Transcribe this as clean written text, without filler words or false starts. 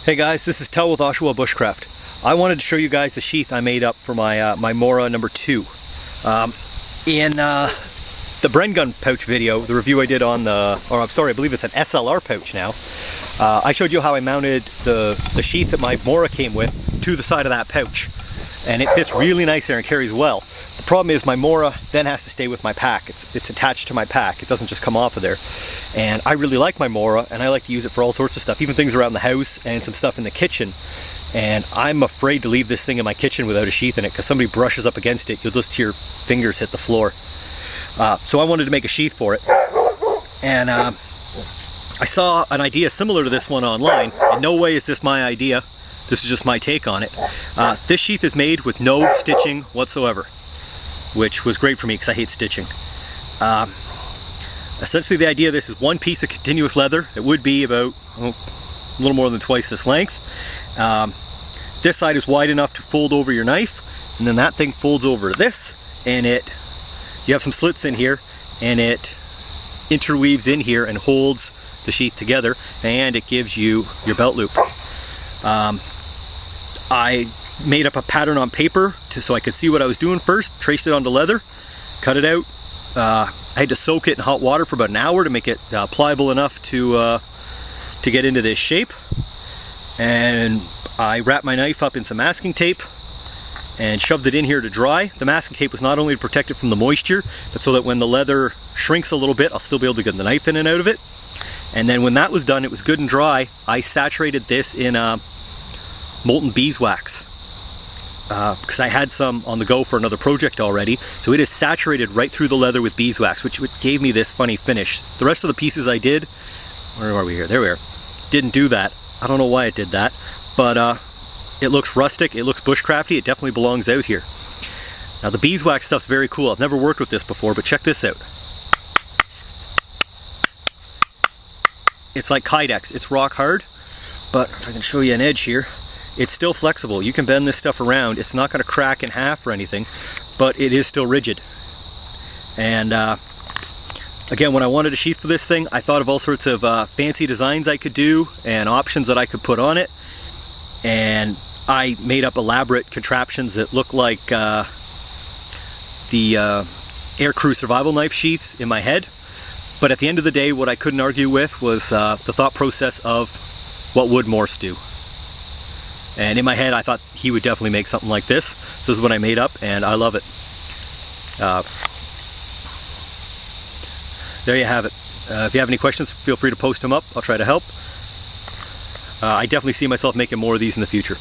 Hey guys, this is Tel with Oshawa Bushcraft. I wanted to show you guys the sheath I made up for my my Mora No. 2. In the Bren gun pouch video, the review I did on the, or I'm sorry, I believe it's an SLR pouch now, I showed you how I mounted the sheath that my Mora came with to the side of that pouch. And it fits really nice there and carries well. The problem is my Mora then has to stay with my pack. It's attached to my pack. It doesn't just come off of there. And I really like my Mora, and I like to use it for all sorts of stuff, even things around the house and some stuff in the kitchen. And I'm afraid to leave this thing in my kitchen without a sheath in it, because somebody brushes up against it, you'll just hear fingers hit the floor. So I wanted to make a sheath for it. And I saw an idea similar to this one online. In no way is this my idea. This is just my take on it. This sheath is made with no stitching whatsoever, which was great for me because I hate stitching. Essentially the idea of this is one piece of continuous leather. It would be about a little more than twice this length. This side is wide enough to fold over your knife, and then that thing folds over to this, and you have some slits in here, and it interweaves in here and holds the sheath together, and it gives you your belt loop. I made up a pattern on paper so I could see what I was doing first, traced it onto leather, cut it out. I had to soak it in hot water for about an hour to make it pliable enough to get into this shape. And I wrapped my knife up in some masking tape and shoved it in here to dry. The masking tape was not only to protect it from the moisture, but so that when the leather shrinks a little bit, I'll still be able to get the knife in and out of it. And then when that was done, it was good and dry, I saturated this in molten beeswax, because I had some on the go for another project already. So it is saturated right through the leather with beeswax, which gave me this funny finish. The rest of the pieces I did, where are we here? There we are. Didn't do that. I don't know why it did that, but it looks rustic, it looks bushcrafty, it definitely belongs out here. Now the beeswax stuff's very cool. I've never worked with this before, but check this out. It's like Kydex. It's rock hard, but if I can show you an edge here, it's still flexible. You can bend this stuff around. It's not going to crack in half or anything, but it is still rigid. And again, when I wanted a sheath for this thing, I thought of all sorts of fancy designs I could do and options that I could put on it. And I made up elaborate contraptions that look like the aircrew survival knife sheaths in my head. But at the end of the day, what I couldn't argue with was the thought process of what would Morse do. And in my head, I thought he would definitely make something like this. So this is what I made up, and I love it. There you have it. If you have any questions, feel free to post them up. I'll try to help. I definitely see myself making more of these in the future.